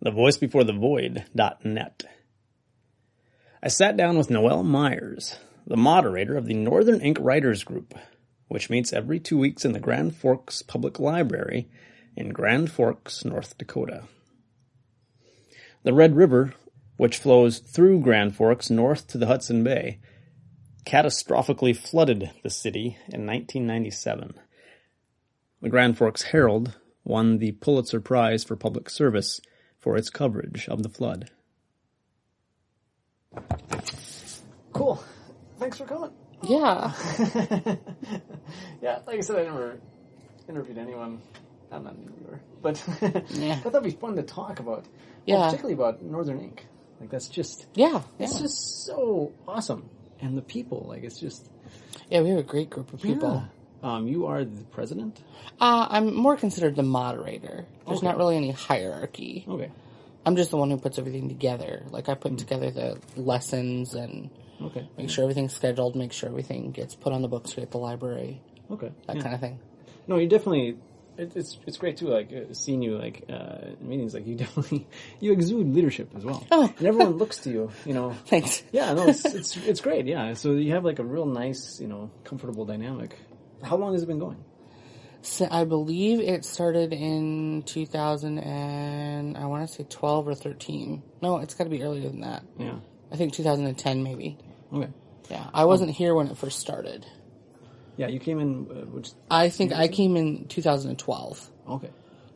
thevoicebeforethevoid.net. I sat down with Noelle Myers, the moderator of the Northern Ink Writers Group, which meets every 2 weeks in the Grand Forks Public Library in Grand Forks, North Dakota. The Red River, which flows through Grand Forks north to the Hudson Bay, catastrophically flooded the city in 1997. The Grand Forks Herald won the Pulitzer Prize for Public Service for its coverage of the flood. Cool. Thanks for coming. Yeah. Yeah, like I said, I never interviewed anyone. I'm not an interviewer. But Yeah. I thought that'd be fun to talk about. Yeah. Well, particularly about Northern Ink. Like, that's just... Yeah. It's just so awesome. And the people, like, it's just... Yeah, we have a great group of people. Yeah. You are the president? I'm more considered the moderator. There's Okay. not really any hierarchy. Okay. I'm just the one who puts everything together. Like, I put together the lessons and Okay. make sure everything's scheduled, make sure everything gets put on the books here at the library, Okay. that kind of thing. No, you definitely... It's great, too, like, seeing you, like, in meetings, like, you definitely... You exude leadership as well. Oh. And everyone looks to you, you know... Thanks. Yeah, no, it's great, yeah. So you have, like, a real nice, you know, comfortable dynamic. How long has it been going? So I believe it started in 2000 and I want to say 12 or 13. No, it's got to be earlier than that. Yeah. I think 2010 maybe. Okay. Yeah, I wasn't here when it first started. Yeah, you came in, I think I came in 2012. Okay.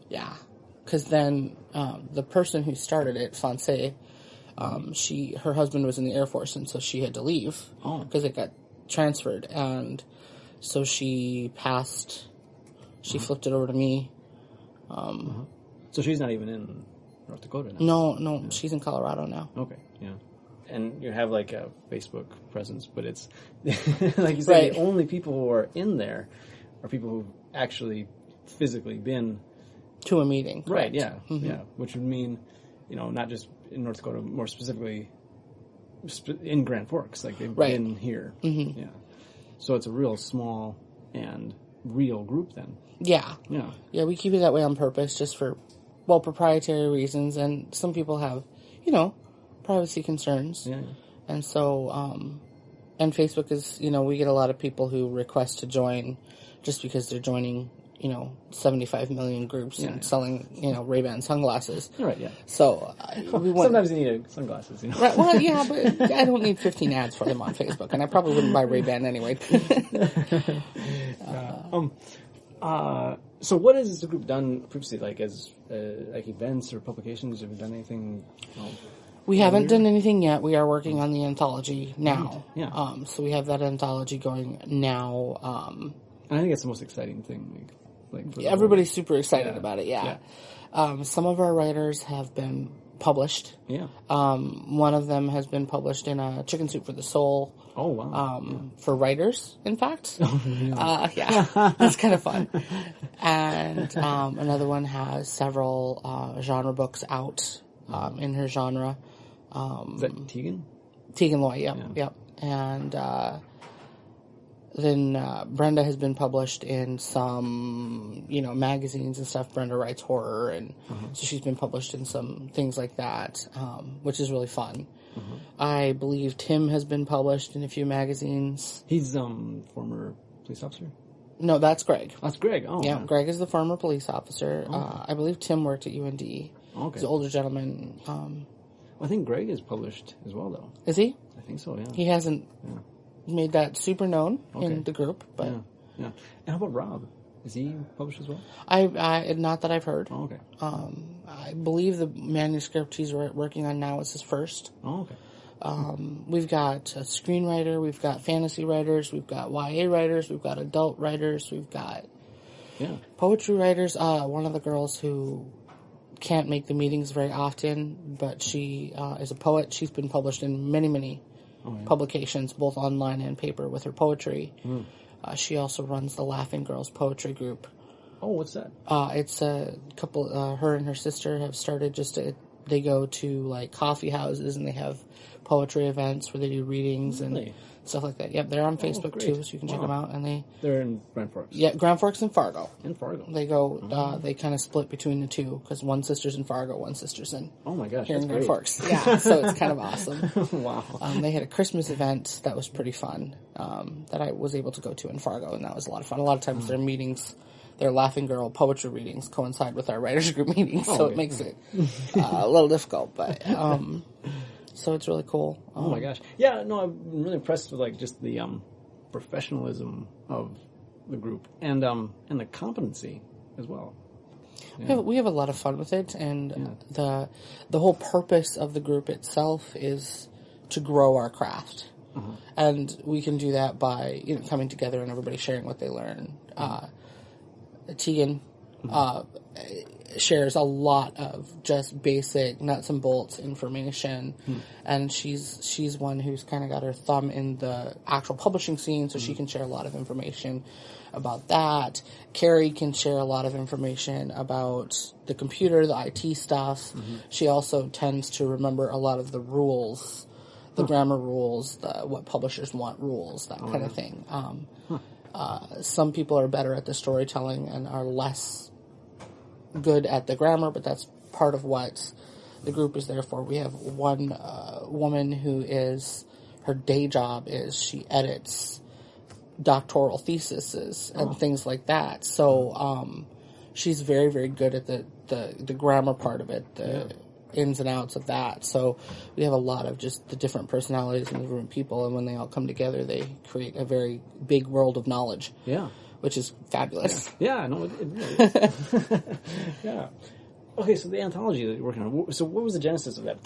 Yeah, because then the person who started it, Fonse, her husband was in the Air Force, and so she had to leave because it got transferred, and so she passed. She flipped it over to me. So she's not even in North Dakota now? No, she's in Colorado now. Okay, yeah. And you have, like, a Facebook presence, but it's, like you said, Right. the only people who are in there are people who've actually physically been... To a meeting. Right, correct. yeah, Mm-hmm. yeah. Which would mean, you know, not just in North Dakota, more specifically in Grand Forks. Like, they've Right. been here. Mm-hmm. Yeah. So it's a real small and real group then. Yeah. Yeah. Yeah, we keep it that way on purpose, just for, proprietary reasons, and some people have, privacy concerns. Yeah. And so, and Facebook is, we get a lot of people who request to join just because they're joining, 75 million groups and selling, Ray-Ban sunglasses. You're right, yeah. So, we want... Sometimes you need sunglasses, you know. Right, well, yeah, but I don't need 15 ads for them on Facebook, and I probably wouldn't buy Ray-Ban anyway. So what has the group done previously, like, as like events or publications? Have you done anything? We haven't done anything yet. We are working on the anthology now. Yeah. So we have that anthology going now. And I think it's the most exciting thing. Like for the Everybody's super excited Yeah. about it, yeah. Some of our writers have been published. Yeah. One of them has been published in Chicken Soup for the Soul. Oh, wow. For writers, in fact. Yeah, that's kind of fun. And another one has several genre books out in her genre. Is that Tegan? Tegan Loy, yep. And then Brenda has been published in some, magazines and stuff. Brenda writes horror, and so she's been published in some things like that, which is really fun. I believe Tim has been published in a few magazines. He's former police officer? No, that's Greg. That's Greg. Oh, Yeah, Greg is the former police officer. I believe Tim worked at UND. Okay. He's an older gentleman. I think Greg is published as well, though. Is he? I think so, yeah. He hasn't made that super known in the group, but Yeah. And how about Rob? Is he published as well? I not that I've heard. Oh, okay. I believe the manuscript he's working on now is his first. Oh, okay. We've got a screenwriter, we've got fantasy writers, we've got YA writers, we've got adult writers, we've got poetry writers. One of the girls who can't make the meetings very often, but she is a poet. She's been published in many publications, both online and paper, with her poetry. She also runs the Laughing Girls Poetry Group. Oh, what's that? It's a couple, her and her sister have started they go to, like, coffee houses, and they have poetry events where they do readings, Really? and stuff like that. Yep, they're on Facebook too, so you can check them out. And they're in Grand Forks. Yeah, Grand Forks and Fargo. In Fargo. They go. They kind of split between the two because one sister's in Fargo, one sister's in. Oh my gosh, here in Grand great. Forks. Yeah, so it's kind of awesome. Wow. They had a Christmas event that was pretty fun that I was able to go to in Fargo, and that was a lot of fun. A lot of times their meetings, their Laughing Girl poetry readings coincide with our writers group meetings, so it makes it a little difficult, but. So it's really cool. Oh my gosh. Yeah, no, I'm really impressed with like just the professionalism of the group and the competency as well. Yeah. We have a lot of fun with it, and the whole purpose of the group itself is to grow our craft. And we can do that by coming together and everybody sharing what they learn. Tegan shares a lot of just basic nuts and bolts information, and she's one who's kind of got her thumb in the actual publishing scene, so she can share a lot of information about that. Carrie can share a lot of information about the computer, the IT stuff. She also tends to remember a lot of the rules, the grammar rules, what publishers want rules, that kind of thing. Some people are better at the storytelling and are less good at the grammar, but that's part of what the group is there for. We have one woman who her day job is she edits doctoral theses and things like that. So she's very, very good at the grammar part of it, the ins and outs of that. So we have a lot of just the different personalities and different people, and when they all come together, they create a very big world of knowledge. Yeah. Which is fabulous. Yeah, no, it really is. Yeah. Okay, so the anthology that you're working on, so what was the genesis of that?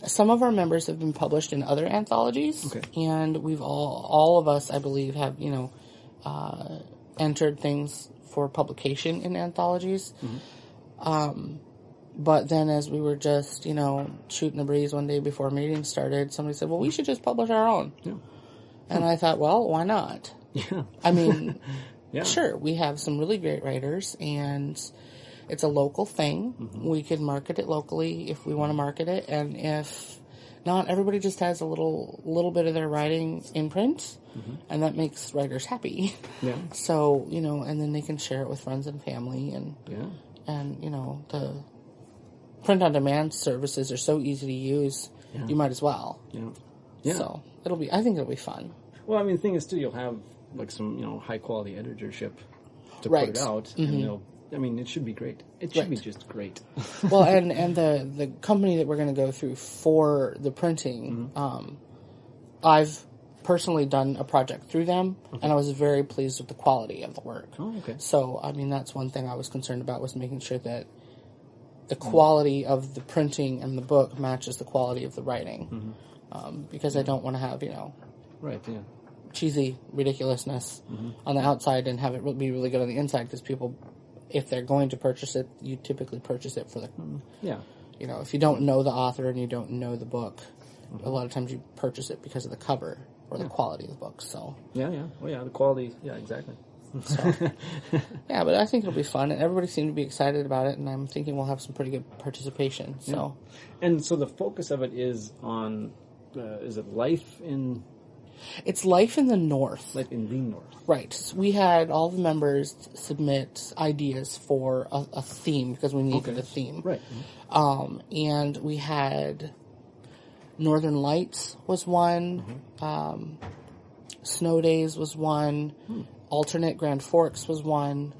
Some of our members have been published in other anthologies, and we've all of us, I believe, have, entered things for publication in anthologies. But then as we were just, shooting the breeze one day before meetings started, somebody said, well, we should just publish our own. Yeah. And I thought, well, why not? Yeah. I mean... Yeah. Sure, we have some really great writers, and it's a local thing. We could market it locally if we want to market it, and if not, everybody just has a little bit of their writing in print, and that makes writers happy. Yeah. So, and then they can share it with friends and family, and the print-on-demand services are so easy to use, you might as well. Yeah. Yeah. So, I think it'll be fun. Well, I mean, the thing is, too, you'll have like some, high quality editorship to put it out, and it should be great. It should be just great. Well, and the company that we're going to go through for the printing, I've personally done a project through them, and I was very pleased with the quality of the work. Oh, okay. So, I mean, that's one thing I was concerned about, was making sure that the quality of the printing and the book matches the quality of the writing, because I don't want to have, right, yeah, cheesy ridiculousness on the outside and have it be really good on the inside, because people, if they're going to purchase it, you typically purchase it for the... if you don't know the author and you don't know the book, a lot of times you purchase it because of the cover or the quality of the book, so... Yeah. Oh, yeah, the quality, yeah, exactly. So, yeah, but I think it'll be fun, and everybody seemed to be excited about it, and I'm thinking we'll have some pretty good participation, so... Yeah. And so the focus of it is on, is it life in... It's life in the North. Like in the North. Right. So we had all the members submit ideas for a theme, because we needed a theme. Right. And we had Northern Lights was one, Snow Days was one, alternate Grand Forks was one,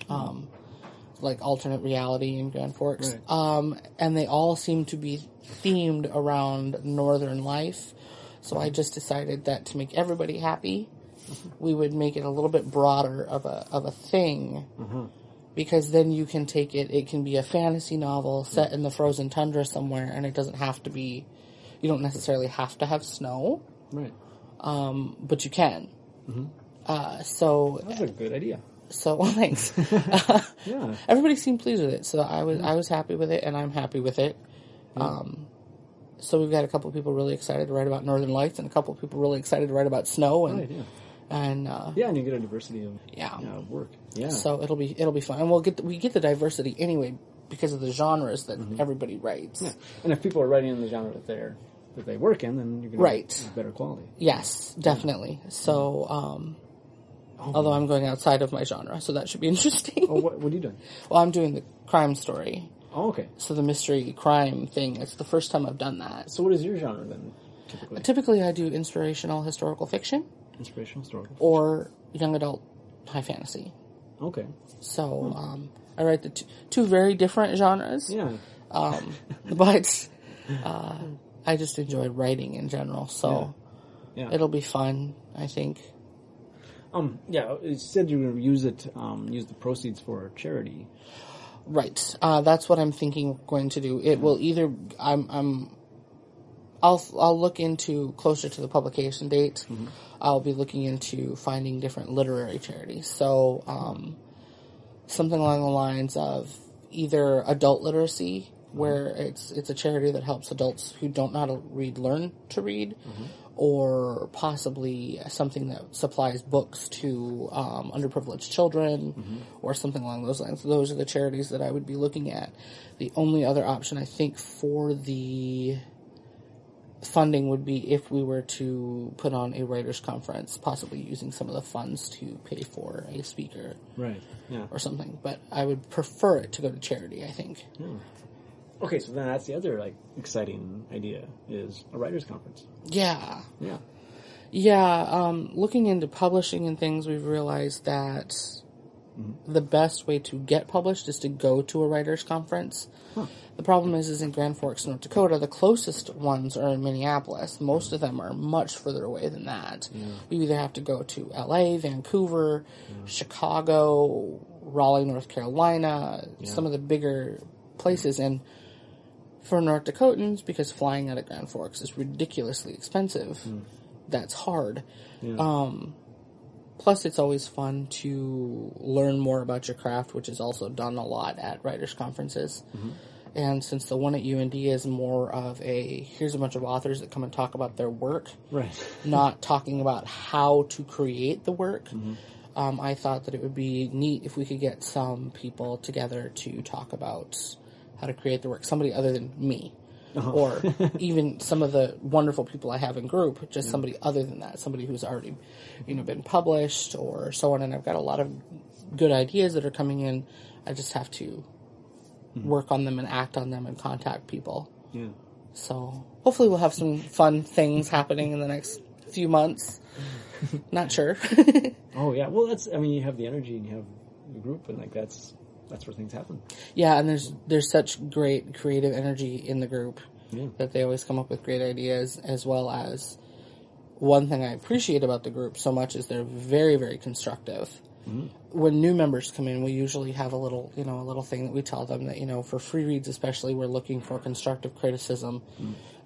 like alternate reality in Grand Forks. Right. And they all seem to be themed around Northern life. So I just decided that to make everybody happy, we would make it a little bit broader of a thing, because then you can take it. It can be a fantasy novel set in the frozen tundra somewhere, and it doesn't have to be. You don't necessarily have to have snow, right? But you can. So that's a good idea. So thanks. Yeah, everybody seemed pleased with it, so I was happy with it, and I'm happy with it. So we've got a couple of people really excited to write about Northern Lights, and a couple of people really excited to write about snow, and and you get a diversity of work. Yeah, so it'll be fun, and we get the diversity anyway because of the genres that everybody writes. Yeah, and if people are writing in the genre that they're that they work in, then you're going Right. to have better quality. Yes, definitely. So, although I'm going outside of my genre, so that should be interesting. Oh, what are you doing? Well, I'm doing the crime story. Oh, okay. So the mystery crime thing, it's the first time I've done that. So what is your genre then, typically? Typically I do inspirational historical fiction. Inspirational historical fiction. Or young adult high fantasy. Okay. So, I write the two very different genres. Yeah. But I just enjoy writing in general, so Yeah. it'll be fun, I think. Yeah, you said you were going to use the proceeds for charity. Right. That's what I'm thinking going to do. It will either I'll look into closer to the publication date. Mm-hmm. I'll be looking into finding different literary charities. So something along the lines of either adult literacy, where it's a charity that helps adults who don't know how to read learn to read, or possibly something that supplies books to underprivileged children, or something along those lines. Those are the charities that I would be looking at. The only other option, I think, for the funding would be if we were to put on a writers' conference, possibly using some of the funds to pay for a speaker, right? Yeah, or something. But I would prefer it to go to charity, I think. Yeah. Okay, so then that's the other exciting idea is a writers' conference. Yeah. Yeah. Yeah. Looking into publishing and things, we've realized that the best way to get published is to go to a writers' conference. Huh. The problem is in Grand Forks, North Dakota, the closest ones are in Minneapolis. Most of them are much further away than that. Yeah. You either have to go to LA, Vancouver, Chicago, Raleigh, North Carolina, some of the bigger places. And for North Dakotans, because flying out of Grand Forks is ridiculously expensive, that's hard. Yeah. Plus, it's always fun to learn more about your craft, which is also done a lot at writers' conferences. And since the one at UND is more of here's a bunch of authors that come and talk about their work, right? Not talking about how to create the work, I thought that it would be neat if we could get some people together to talk about how to create the work, somebody other than me. Or even some of the wonderful people I have in group, just somebody other than that, somebody who's already, been published or so on. And I've got a lot of good ideas that are coming in. I just have to work on them and act on them and contact people. Yeah. So hopefully we'll have some fun things happening in the next few months. Not sure. Oh yeah. Well, you have the energy and you have the group, and that's where things happen. Yeah, and there's such great creative energy in the group that they always come up with great ideas, as well as one thing I appreciate about the group so much is they're very, very constructive. When new members come in, we usually have a little thing that we tell them that, for free reads especially, we're looking for constructive criticism.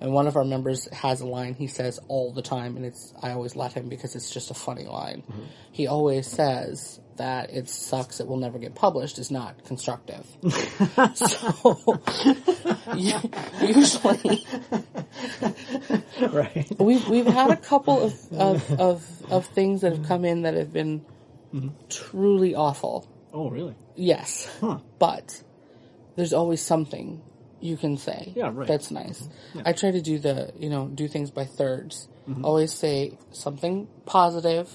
And one of our members has a line he says all the time, and I always let him because it's just a funny line. He always says that it sucks it will never get published is not constructive. So, usually, right. We've had a couple of things that have come in that have been truly awful. Oh, really? Yes. Huh. But there's always something you can say. Yeah, right. That's nice. Yeah. I try to do do things by thirds. Always say something positive,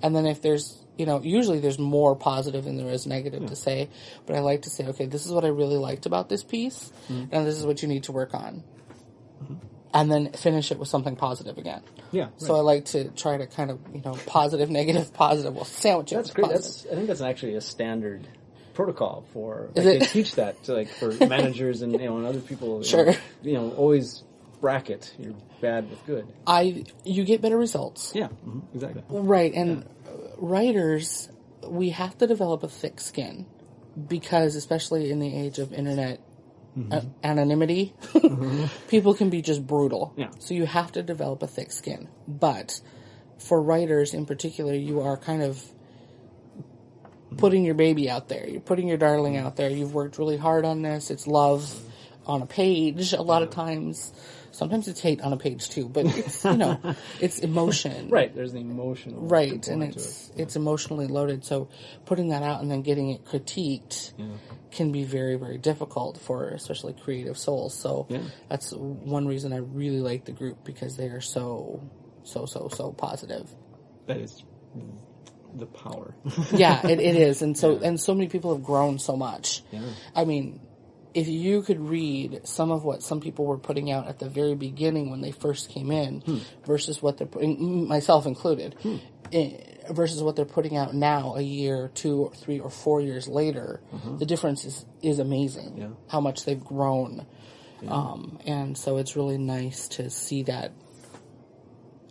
and then if there's, usually there's more positive than there is negative to say, but I like to say, okay, this is what I really liked about this piece, and this is what you need to work on. And then finish it with something positive again. Yeah. Right. So I like to try to kind of, positive, negative, positive. We'll sandwich it. That's great. I think that's actually a standard protocol for. They teach that to, for managers and and other people. Sure. Always bracket your bad with good. You get better results. Yeah. Exactly. Right, and writers, we have to develop a thick skin because, especially in the age of internet. Anonymity, people can be just brutal. Yeah. So you have to develop a thick skin. But for writers in particular, you are kind of putting your baby out there. You're putting your darling out there. You've worked really hard on this. It's love. on a page a lot of times. Sometimes it's hate on a page too, but it's, it's emotion. Right, there's the emotional. Right, and it's emotionally loaded. So putting that out and then getting it critiqued can be very, very difficult for especially creative souls. So that's one reason I really like the group, because they are so positive. That is the power. Yeah, it is. And so many people have grown so much. Yeah. I mean, if you could read some of what some people were putting out at the very beginning when they first came in versus what they're putting, myself included, versus what they're putting out now a year, 2 or 3 or 4 years later, the difference is amazing. Yeah. How much they've grown. Yeah. And so it's really nice to see that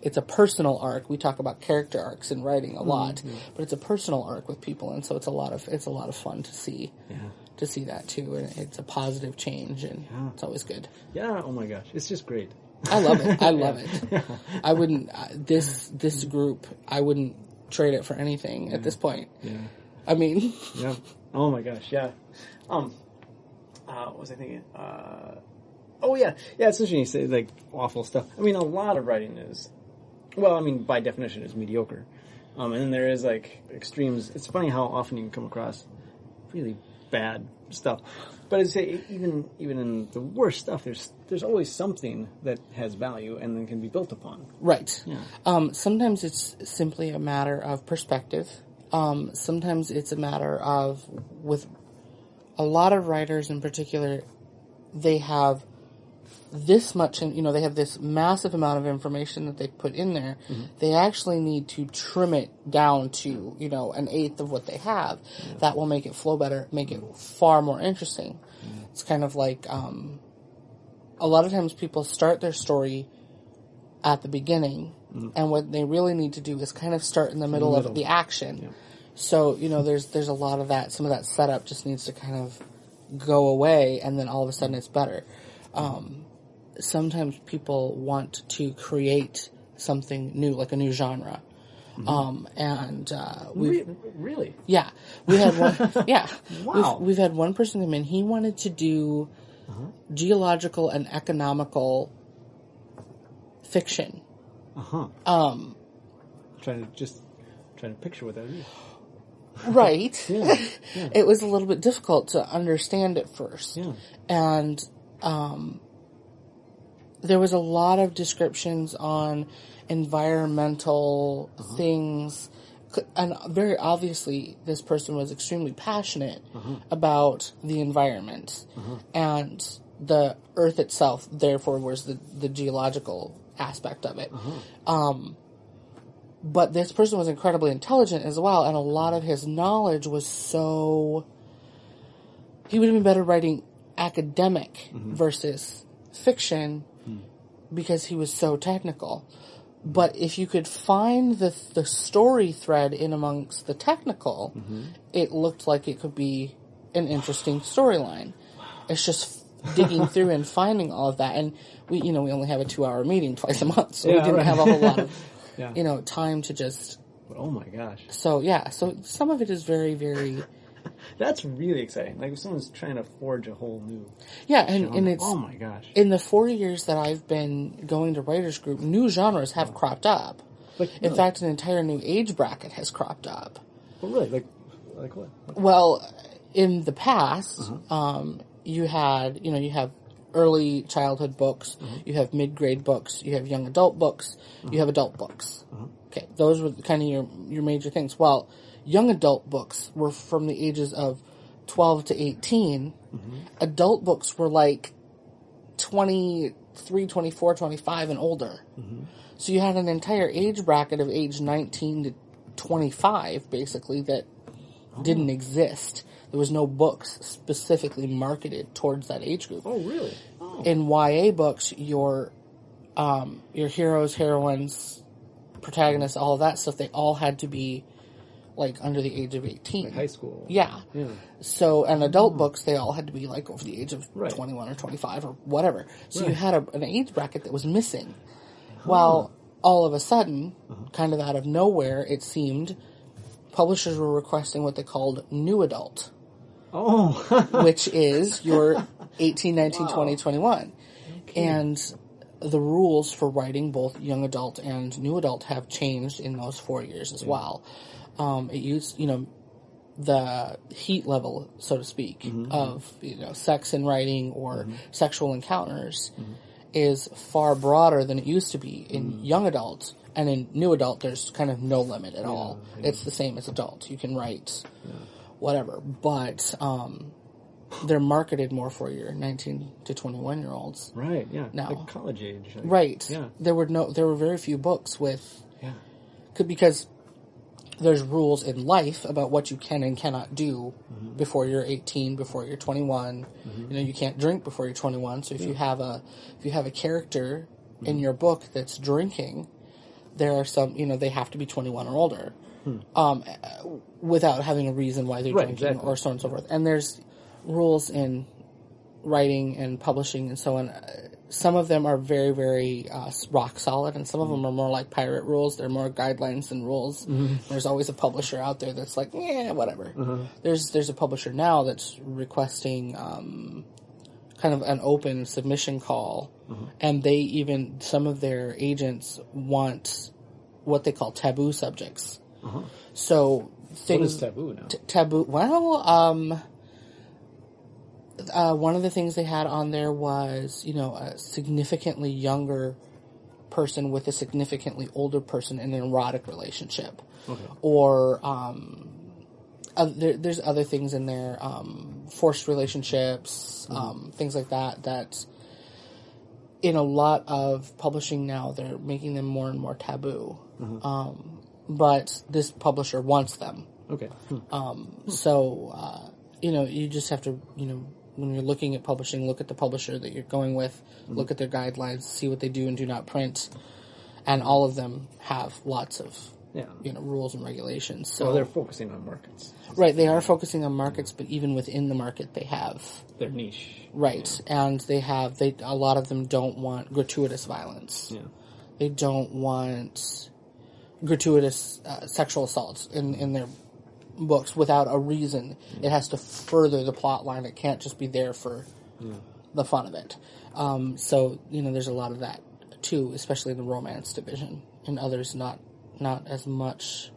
it's a personal arc. We talk about character arcs in writing a lot, but it's a personal arc with people, and so it's a lot of fun to see. Yeah. To see that too, and it's a positive change, and it's always good. Yeah. Oh my gosh, it's just great. I love it. I love it. I wouldn't this group. I wouldn't trade it for anything at this point. Yeah. I mean. Yeah. Oh my gosh. Yeah. What was I thinking? Oh yeah. Yeah. It's interesting you say like awful stuff. I mean, a lot of writing is, well, I mean, by definition, is mediocre. And then there is like extremes. It's funny how often you can come across really bad stuff, but I'd say even in the worst stuff, there's always something that has value and then can be built upon. Right. Yeah. Sometimes it's simply a matter of perspective. Sometimes it's a matter of, with a lot of writers in particular, they have this much, they have this massive amount of information that they put in there. They actually need to trim it down to, an eighth of what they have. That will make it flow better, make it far more interesting. It's kind of like, a lot of times people start their story at the beginning, and what they really need to do is kind of start in the middle of the action. Yeah. So, there's a lot of that. Some of that setup just needs to kind of go away, and then all of a sudden it's better. Sometimes people want to create something new, like a new genre. Really? Yeah. We had one, yeah. Wow. We've had one person come in, he wanted to do geological and economical fiction. Trying to picture what that is. Right. Yeah. It was a little bit difficult to understand at first. Yeah. And, there was a lot of descriptions on environmental things, and very obviously this person was extremely passionate about the environment, and the earth itself, therefore, was the geological aspect of it. But this person was incredibly intelligent as well, and a lot of his knowledge was so... He would have been better writing academic versus fiction because he was so technical. But if you could find the story thread in amongst the technical, it looked like it could be an interesting storyline. It's just digging through and finding all of that. And we only have a 2-hour meeting twice a month, so we didn't have a whole lot of time to just... But oh my gosh. So some of it is very, very... That's really exciting. Like if someone's trying to forge a whole new... Yeah, and it's... Oh my gosh. In the 4 years that I've been going to writers group, new genres have cropped up. In fact, an entire new age bracket has cropped up. Oh really? Like what? Well, in the past, you had, you have early childhood books, you have mid-grade books, you have young adult books, you have adult books. Okay, those were kind of your major things. Well, young adult books were from the ages of 12 to 18. Adult books were like 23, 24, 25 and older. So you had an entire age bracket of age 19 to 25, basically, that didn't exist. There was no books specifically marketed towards that age group. Oh, really? Oh. In YA books, your heroes, heroines, protagonists, all of that stuff, they all had to be like under the age of 18. Like high school. Yeah. So, and adult books, they all had to be like over the age of 21 or 25 or whatever. So you had an age bracket that was missing. Well, all of a sudden, kind of out of nowhere, it seemed, publishers were requesting what they called new adult. Oh. Which is your 18, 19, Wow. 20, 21. And the rules for writing both young adult and new adult have changed in those 4 years as well. It used, the heat level, so to speak, of, sex in writing or sexual encounters is far broader than it used to be in young adult. And in new adult, there's kind of no limit at all. Yeah. It's the same as adult. You can write whatever. But they're marketed more for your 19 to 21-year-olds. Right, yeah. Now. Like college age. Like, right. Yeah. There were very few books with... Yeah. Because there's rules in life about what you can and cannot do before you're 18, before you're 21. You can't drink before you're 21. So if you have a character in your book that's drinking, there are some, they have to be 21 or older, without having a reason why they're drinking or so on and so forth. And there's rules in writing and publishing and so on. Some of them are very, very rock solid, and some of them are more like pirate rules. They're more guidelines than rules. There's always a publisher out there that's like, whatever. There's a publisher now that's requesting kind of an open submission call, and they even, some of their agents want what they call taboo subjects. So things... What is taboo now? Taboo, well... one of the things they had on there was, a significantly younger person with a significantly older person in an erotic relationship. Okay. Or, there's other things in there, forced relationships, things like that in a lot of publishing now, they're making them more and more taboo. But this publisher wants them. Okay. So, you just have to, when you're looking at publishing, look at the publisher that you're going with, look at their guidelines, see what they do and do not print, and all of them have lots of rules and regulations. So they're focusing on markets. Right, they are focusing on markets, but even within the market, they have their niche. Right, and a lot of them don't want gratuitous violence. Yeah, they don't want gratuitous sexual assaults in their books without a reason. It has to further the plot line. It can't just be there for the fun of it. So, there's a lot of that too, especially in the romance division, and others not as much.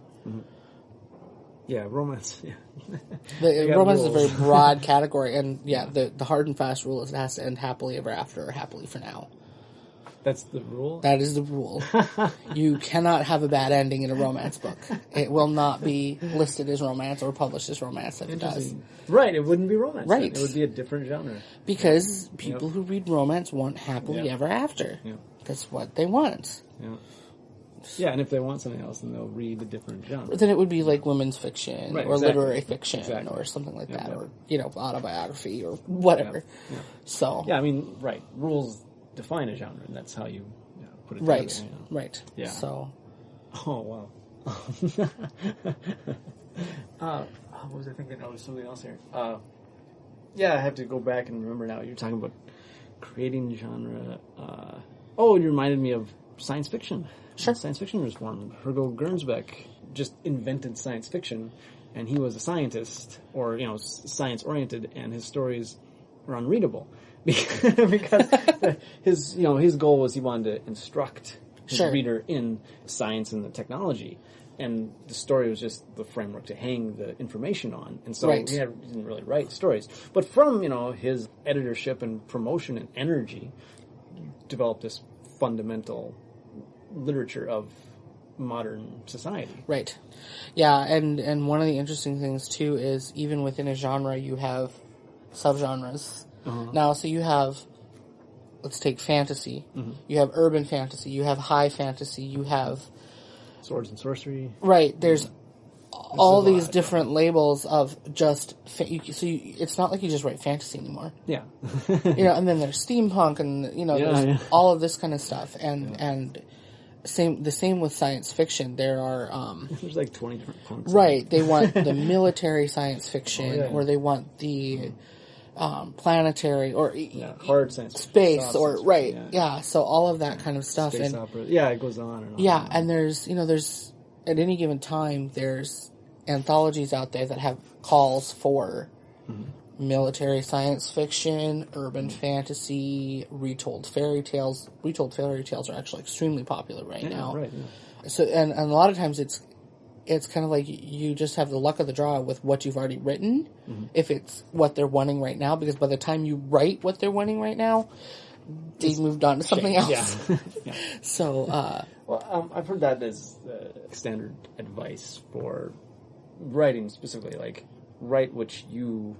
Yeah, romance. Yeah. Romance is a very broad category, and the hard and fast rule is it has to end happily ever after or happily for now. That's the rule? That is the rule. You cannot have a bad ending in a romance book. It will not be listed as romance or published as romance if it does. Right, it wouldn't be romance. Right. Then. It would be a different genre. Because people who read romance want happily ever after. Yeah. That's what they want. Yeah. Yeah, and if they want something else, then they'll read a different genre. Then it would be like women's fiction or literary fiction or something like that, or autobiography or whatever. Yeah. So yeah, I mean, right, rules define a genre, and that's how you put it together. Right, right. Yeah. So. Oh wow. What was I thinking? Oh, there's something else here. I have to go back and remember now. You're talking about creating genre. It reminded me of science fiction. Sure. Science fiction was formed. Hugo Gernsback just invented science fiction, and he was a scientist, or science-oriented, and his stories were unreadable because his goal was he wanted to instruct his reader in science and the technology, and the story was just the framework to hang the information on, and so he didn't really write stories. But from his editorship and promotion and energy, developed this fundamental literature of modern society. Right. Yeah, and one of the interesting things too is even within a genre you have subgenres. Now, so you have, let's take fantasy. You have urban fantasy. You have high fantasy. You have swords and sorcery. Right. There's all these different labels of just it's not like you just write fantasy anymore. Yeah. And then there's steampunk and there's all of this kind of stuff and the same with science fiction. There are there's like 20 different punks. Right. They want the military science fiction or they want the planetary or hard science space or so all of that kind of stuff. Space opera. Yeah, it goes on and on. Yeah, and there's at any given time there's anthologies out there that have calls for military science fiction, urban fantasy, retold fairy tales. Retold fairy tales are actually extremely popular right now. Right. Yeah. So, and a lot of times it's kind of like you just have the luck of the draw with what you've already written, if it's what they're wanting right now, because by the time you write what they're wanting right now, they've moved on to something else. Yeah. Yeah. So, well, I've heard that as standard advice for writing specifically, like, write what you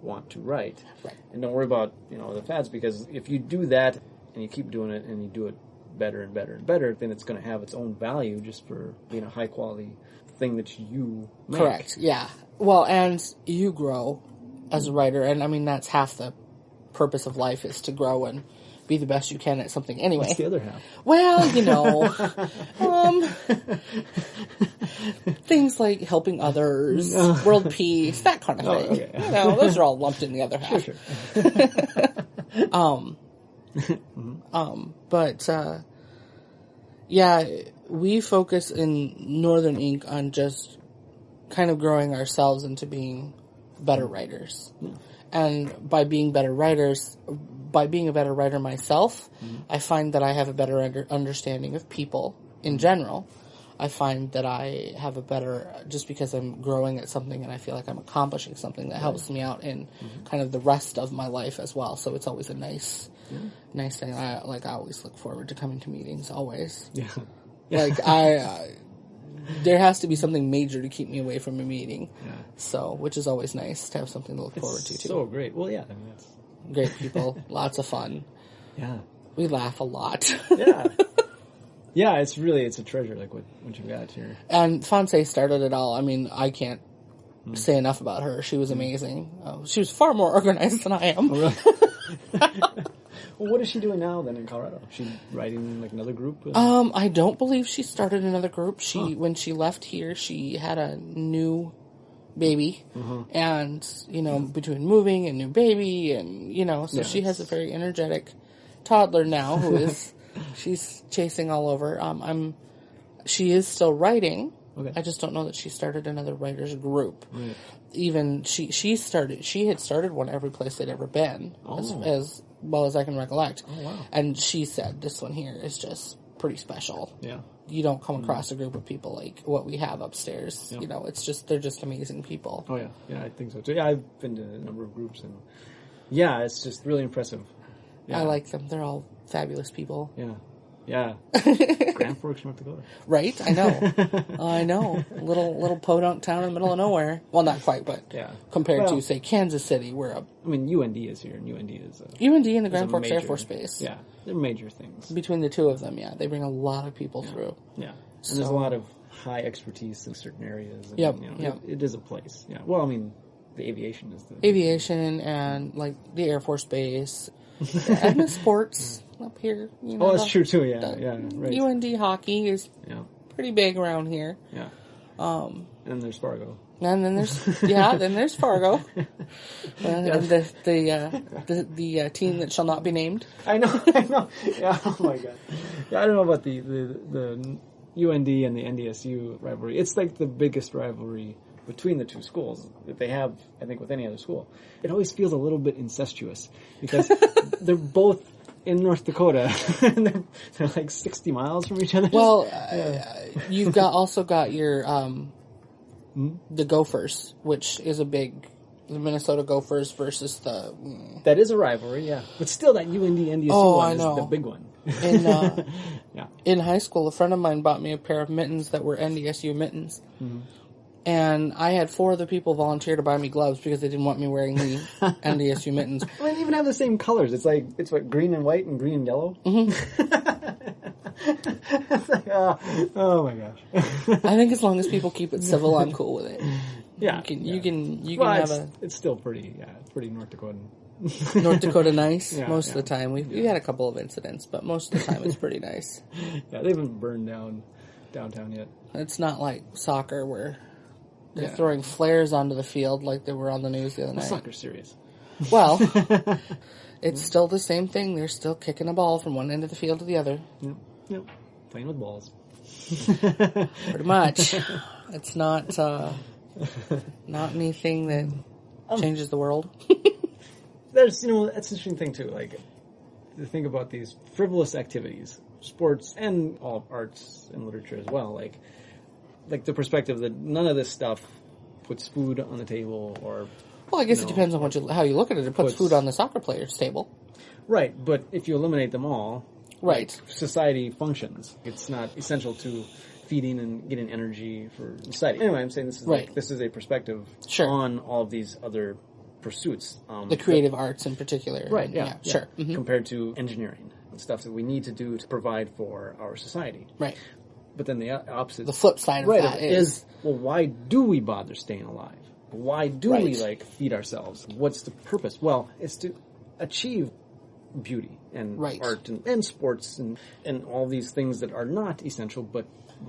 want to write. Right. And don't worry about, the fads, because if you do that and you keep doing it and you do it better and better and better, then it's going to have its own value just for being a high quality thing that you make. Correct, yeah. Well, and you grow as a writer, and I mean, that's half the purpose of life, is to grow and be the best you can at something anyway. What's the other half? Well, things like helping others, world peace, that kind of thing. Okay. Those are all lumped in the other half. Sure. But, yeah, we focus in Northern Ink on just kind of growing ourselves into being better writers. Yeah. And by being better writers, by being a better writer myself, I find that I have a better understanding of people in general. I find that I have a better, just because I'm growing at something and I feel like I'm accomplishing something that helps me out in kind of the rest of my life as well. So it's always a nice thing. I always look forward to coming to meetings, always. Yeah. Like, there has to be something major to keep me away from a meeting. Yeah. So, which is always nice to have something to look forward to, too. So great. Well, yeah, I mean, that's great people, lots of fun. Yeah. We laugh a lot. Yeah. Yeah, it's a treasure, like what you've got here. And Fonse started it all. I mean, I can't say enough about her. She was amazing. She was far more organized than I am. Oh, really? Well, what is she doing now then in Colorado? Is she writing like another group? I don't believe she started another group. When she left here, she had a new baby, and between moving and new baby, and so she has a very energetic toddler now who is she's chasing all over. She is still writing. Okay. I just don't know that she started another writers group. Right. Even she had started one every place they'd ever been, as well as I can recollect. Oh, wow. And she said this one here is just pretty special. Yeah. You don't come across a group of people like what we have upstairs. Yeah. They're just amazing people. Oh, yeah. Yeah, I think so, too. Yeah, I've been to a number of groups, and yeah, it's just really impressive. Yeah. I like them. They're all fabulous people. Yeah. Yeah. Grand Forks, North Dakota. Right? I know. I know. Little podunk town in the middle of nowhere. Well, not quite, but compared to, say, Kansas City, UND is here, and UND is UND and the Grand Forks Air Force Base. Yeah. They're major things. Between the two of them, yeah. They bring a lot of people through. Yeah. And there's a lot of high expertise in certain areas. And, it is a place. Yeah. Well, the aviation is the... Aviation and, the Air Force Base. Edmund Sports up here. That's true too. Yeah, right. UND hockey is pretty big around here. Yeah. And there's Fargo. And then there's Fargo. And the team that shall not be named. I know. Yeah. Oh my god. Yeah, I don't know about the UND and the NDSU rivalry. It's like the biggest rivalry between the two schools that they have, I think, with any other school. It always feels a little bit incestuous because they're both in North Dakota and they're like 60 miles from each other. Well, you've also got your the Gophers, which is the Minnesota Gophers versus the... That is a rivalry, yeah. But still, that UND-NDSU one is the big one. In high school, a friend of mine bought me a pair of mittens that were NDSU mittens. Mm-hmm. And I had 4 other people volunteer to buy me gloves because they didn't want me wearing the NDSU mittens. Well, they even have the same colors. It's what, green and white and green and yellow? Mm-hmm. It's like, oh my gosh. I think as long as people keep it civil, I'm cool with it. Yeah. You can have it's still pretty North Dakotan. North Dakota nice most of the time. We had a couple of incidents, but most of the time it's pretty nice. Yeah, they haven't burned down downtown yet. It's not like soccer where... They're throwing flares onto the field like they were on the news the other night. Soccer's serious. Well, it's still the same thing. They're still kicking a ball from one end of the field to the other. Yep. Playing with balls. Pretty much. It's not anything that changes the world. There's, that's an interesting thing too. Like, to think about these frivolous activities, sports, and all arts and literature as well. Like the perspective that none of this stuff puts food on the table, or well, I guess it depends on how you look at it. It puts food on the soccer player's table, right? But if you eliminate them all, right, society functions. It's not essential to feeding and getting energy for society. Anyway, I'm saying this is this is a perspective on all of these other pursuits. The creative arts in particular. Right, yeah. Sure. Mm-hmm. Compared to engineering and stuff that we need to do to provide for our society. Right. But then the opposite... The flip side of that is... Well, why do we bother staying alive? Why do we, feed ourselves? What's the purpose? Well, it's to achieve beauty and art and sports and all these things that are not essential, but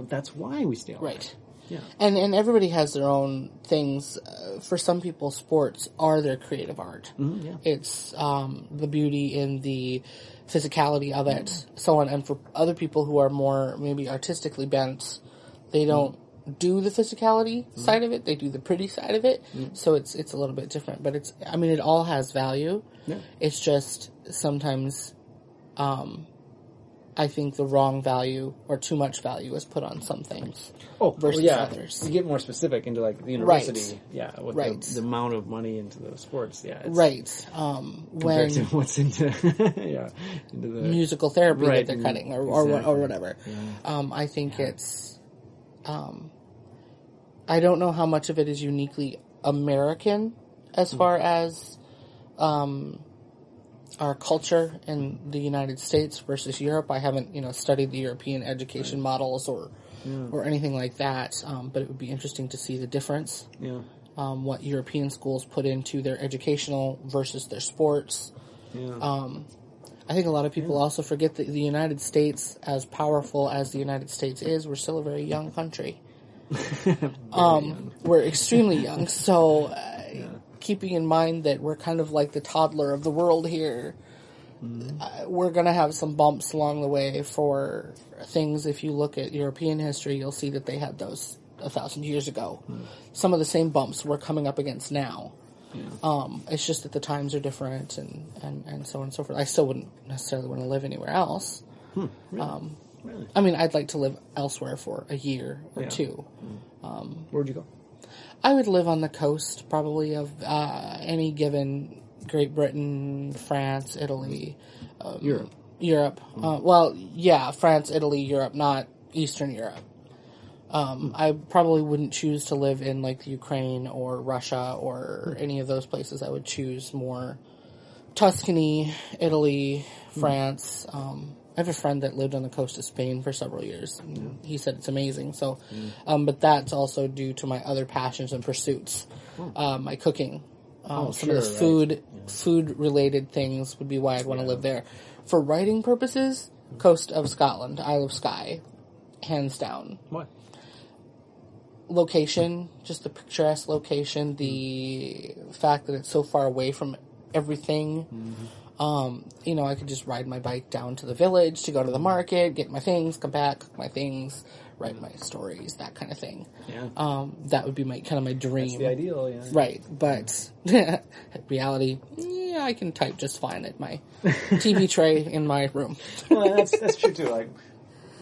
that's why we stay alive. Right. Yeah. And everybody has their own things. For some people, sports are their creative art. Mm-hmm, yeah. It's the beauty in the physicality of it, so on. And for other people who are more maybe artistically bent, they don't do the physicality side of it. They do the pretty side of it. So it's a little bit different. But it all has value. Yeah. It's just sometimes... I think the wrong value or too much value is put on some things versus others. You get more specific into like the university, with the amount of money into the sports, compared to what's into into the musical therapy that they're cutting or whatever. Yeah. I think it's I don't know how much of it is uniquely American as far as our culture in the United States versus Europe. I haven't, studied the European education models or anything like that. But it would be interesting to see the difference. Yeah. What European schools put into their educational versus their sports. Yeah. I think a lot of people also forget that the United States, as powerful as the United States is, we're still a very young country. We're extremely young. So, keeping in mind that we're kind of like the toddler of the world here, we're going to have some bumps along the way for things. If you look at European history, you'll see that they had those 1,000 years ago. Some of the same bumps we're coming up against now. It's just that the times are different and so on and so forth. I still wouldn't necessarily want to live anywhere else. Really? I mean, I'd like to live elsewhere for a year or two. Where'd you go? I would live on the coast, probably, of any given Great Britain, France, Italy. Europe. France, Italy, Europe, not Eastern Europe. I probably wouldn't choose to live in, like, Ukraine or Russia or any of those places. I would choose more Tuscany, Italy, France. I have a friend that lived on the coast of Spain for several years. And he said it's amazing. So, but that's also due to my other passions and pursuits. My cooking. Some of the food-related things would be why I'd want to live there. For writing purposes, coast of Scotland, Isle of Skye, hands down. What? Location, just the picturesque location, the fact that it's so far away from everything. I could just ride my bike down to the village to go to the market, get my things, come back, cook my things, write my stories, that kind of thing. Yeah. That would be my dream. That's the ideal, yeah. Right, but reality, I can type just fine at my TV tray in my room. Well, that's true too. Like,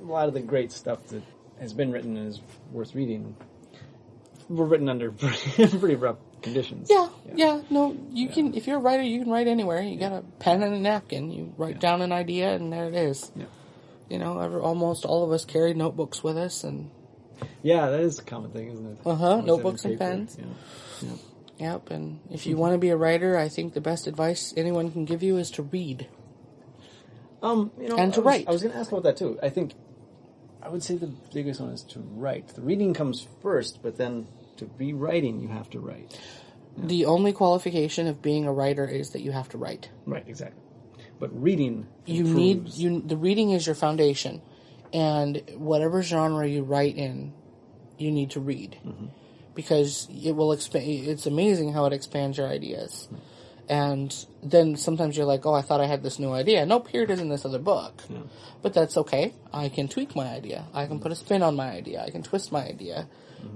a lot of the great stuff that has been written and is worth reading were written under pretty rough conditions. Yeah. No, you can, if you're a writer, you can write anywhere. You got a pen and a napkin. You write down an idea, and there it is. Yeah. Almost all of us carry notebooks with us, and... Yeah, that is a common thing, isn't it? Notebooks and pens. Yeah. Yep, and if you want to be a writer, I think the best advice anyone can give you is to read. And to write. I was going to ask about that, too. I would say the biggest one is to write. The reading comes first, but then to be writing, you have to write. Yeah. The only qualification of being a writer is that you have to write. Right, exactly. But reading the reading is your foundation, and whatever genre you write in, you need to read, because it will expand. It's amazing how it expands your ideas. And then sometimes you're like, oh, I thought I had this new idea. Nope, here it is in this other book. Yeah. But that's okay. I can tweak my idea. I can put a spin on my idea. I can twist my idea.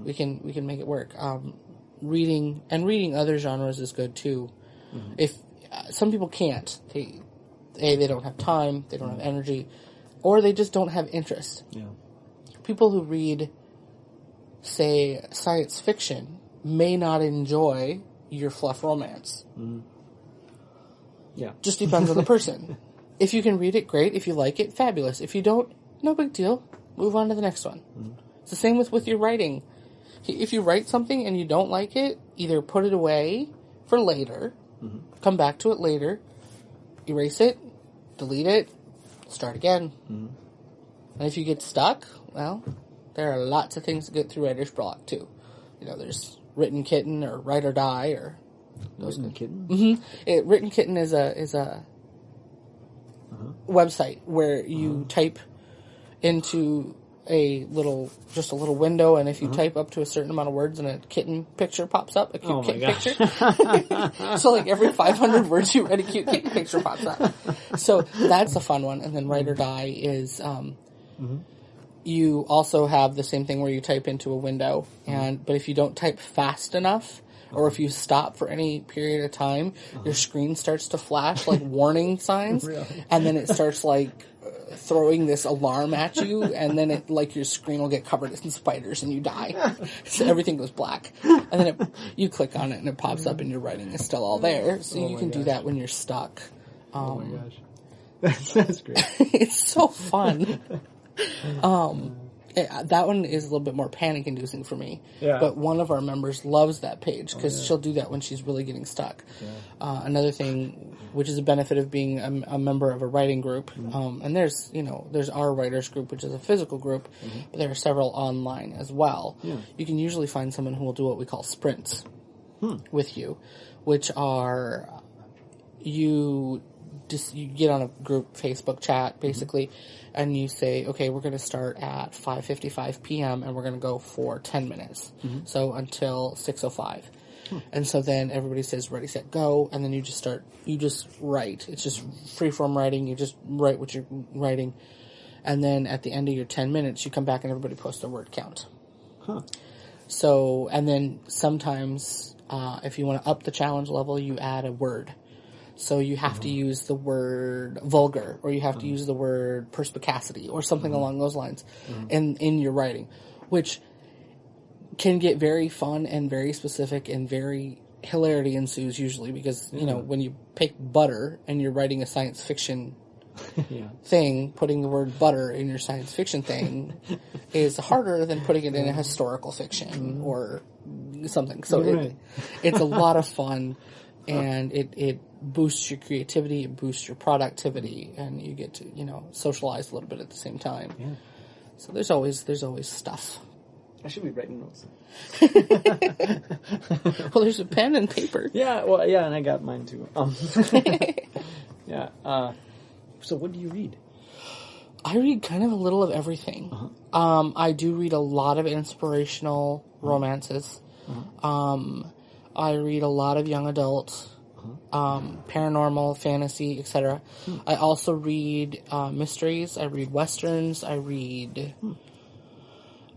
We can make it work. reading other genres is good too. Mm-hmm. If some people can't, they don't have time, they don't have energy, or they just don't have interest. Yeah. People who read, say, science fiction may not enjoy your fluff romance. Mm-hmm. Yeah. Just depends on the person. If you can read it, great. If you like it, fabulous. If you don't, no big deal. Move on to the next one. Mm-hmm. It's the same with your writing. If you write something and you don't like it, either put it away for later, mm-hmm. come back to it later, erase it, delete it, start again. Mm-hmm. And if you get stuck, well, there are lots of things to get through writer's block too. You know, there's Written Kitten or Write or Die or Written Kitten. Mm-hmm. Written Kitten is a website where you type into a little window, and if you type up to a certain amount of words, and a kitten picture pops up, a cute kitten picture. So like every 500 words you write, a cute kitten picture pops up. So that's a fun one. And then Write or Die is you also have the same thing where you type into a window, but if you don't type fast enough, or if you stop for any period of time, your screen starts to flash like warning signs, really? And then it starts like throwing this alarm at you, and then it like your screen will get covered in spiders and you die. So everything goes black, and then you click on it and it pops up and your writing is still all there. So you can do that when you're stuck. Oh my gosh, that's great! It's so fun. That one is a little bit more panic-inducing for me. Yeah. But one of our members loves that page because she'll do that when she's really getting stuck. Yeah. Another thing, which is a benefit of being a member of a writing group, and there's our writers group, which is a physical group, but there are several online as well. Yeah. You can usually find someone who will do what we call sprints with you, which are you get on a group Facebook chat, basically, and you say, okay, we're going to start at 5:55 p.m. and we're going to go for 10 minutes. So until 6:05. And so then everybody says, ready, set, go, and then you just write. It's just free-form writing. You just write what you're writing. And then at the end of your 10 minutes, you come back and everybody posts their word count. So, and then sometimes, if you want to up the challenge level, you add a word. So you have to use the word vulgar, or you have to use the word perspicacity, or something along those lines in your writing, which can get very fun and very specific, and very hilarity ensues usually because, you know, when you pick butter and you're writing a science fiction thing, putting the word butter in your science fiction thing is harder than putting it in a historical fiction or something. So it's a lot of fun. And it boosts your creativity, it boosts your productivity, and you get to, you know, socialize a little bit at the same time. Yeah. So there's always stuff. I should be writing notes. Well, there's a pen and paper. Yeah, well, yeah, and I got mine too. Yeah. So what do you read? I read kind of a little of everything. I do read a lot of inspirational romances. I read a lot of young adult, paranormal, fantasy, etc. I also read mysteries. I read westerns. I read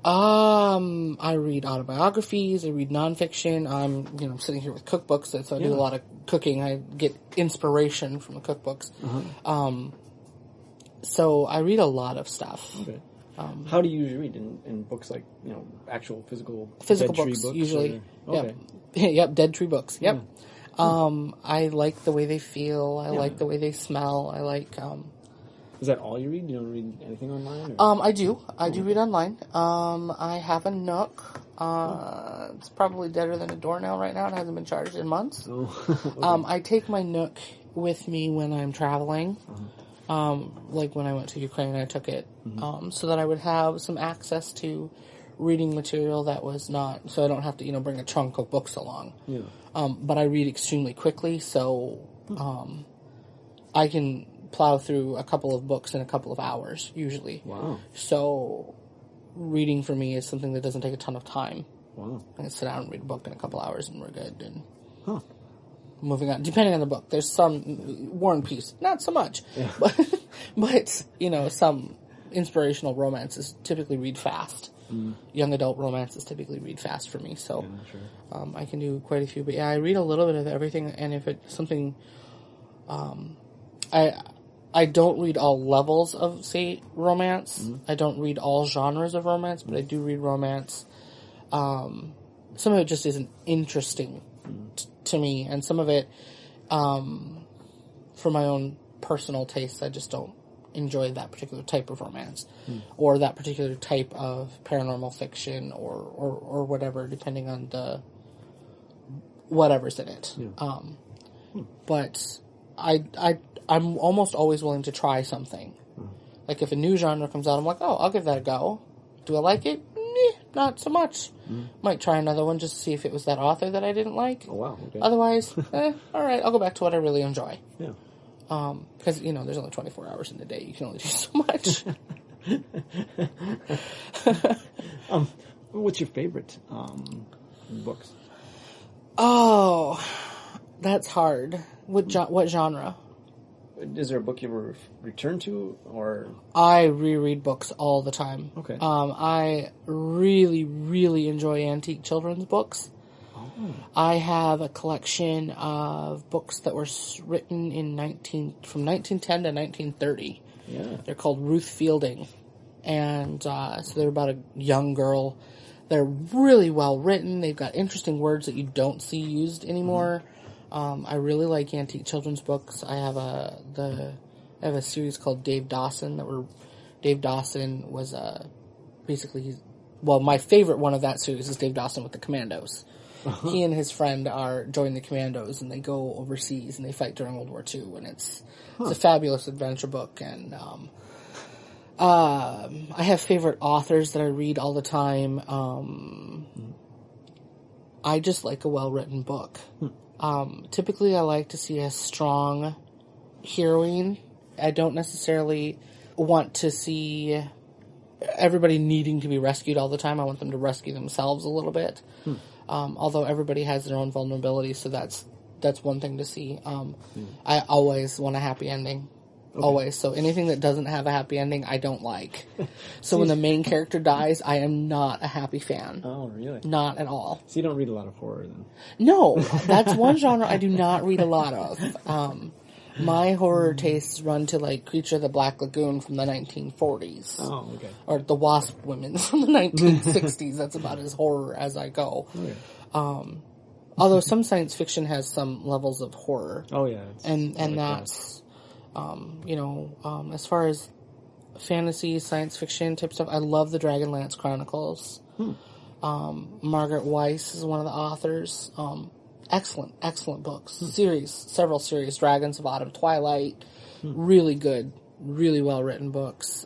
autobiographies. I read nonfiction. I'm sitting here with cookbooks, so I do a lot of cooking. I get inspiration from the cookbooks. So I read a lot of stuff. Okay. How do you usually read in books, like, you know, actual physical Dead Tree books usually? Okay. Yep, Dead Tree books. Yep. Yeah. I like the way they feel. I like the way they smell. I like. Is that all you read? You don't read anything online? Or? I do. I do read online. I have a Nook. It's probably deader than a doornail right now. It hasn't been charged in months. Okay. I take my Nook with me when I'm traveling. Like when I went to Ukraine, I took it so that I would have some access to reading material that was not, so I don't have to, you know, bring a trunk of books along. Yeah. But I read extremely quickly, so I can plow through a couple of books in a couple of hours, usually. Wow. So reading for me is something that doesn't take a ton of time. Wow. I can sit down and read a book in a couple hours and we're good. And moving on, depending on the book. There's some War and Peace, not so much. Yeah. But, you know, some inspirational romances typically read fast. young adult romances typically read fast for me, so I can do quite a few. But yeah, I read a little bit of everything, and if it's something, I don't read all levels of, say, romance. I don't read all genres of romance, but I do read romance. Some of it just isn't interesting to me, and some of it, for my own personal tastes, I just don't enjoy that particular type of romance or that particular type of paranormal fiction or whatever, depending on the whatever's in it. But I'm almost always willing to try something. Like if a new genre comes out, I'm like, oh, I'll give that a go. Do I like it? Not so much. Might try another one just to see if it was that author that I didn't like. Oh, wow. Okay. Otherwise, all right, I'll go back to what I really enjoy. Yeah. Because, there's only 24 hours in the day. You can only do so much. What's your favorite books? Oh, that's hard. What genre? Is there a book you ever return to, or? I reread books all the time. Okay. I really, really enjoy antique children's books. I have a collection of books that were written from 1910 to 1930. Yeah. They're called Ruth Fielding. And so they're about a young girl. They're really well written. They've got interesting words that you don't see used anymore. I really like antique children's books. I have a series called Dave Dawson Dave Dawson was my favorite one of that series is Dave Dawson with the Commandos. He and his friend join the Commandos, and they go overseas and they fight during World War II, and it's a fabulous adventure book. And I have favorite authors that I read all the time. I just like a well-written book. Typically, I like to see a strong heroine. I don't necessarily want to see everybody needing to be rescued all the time. I want them to rescue themselves a little bit. Although everybody has their own vulnerabilities, so that's one thing to see. I always want a happy ending. Okay. Always. So anything that doesn't have a happy ending, I don't like. So when the main character dies, I am not a happy fan. Oh, really? Not at all. So you don't read a lot of horror, then? No. That's one genre I do not read a lot of. My horror tastes run to, like, Creature of the Black Lagoon from the 1940s. Oh, okay. Or The Wasp Women from the 1960s. That's about as horror as I go. Okay. Although some science fiction has some levels of horror. Oh, yeah. And that's... as far as fantasy, science fiction type stuff, I love the Dragonlance Chronicles. Margaret Weiss is one of the authors. Excellent books. Several series. Dragons of Autumn, Twilight. Really good, really well written books.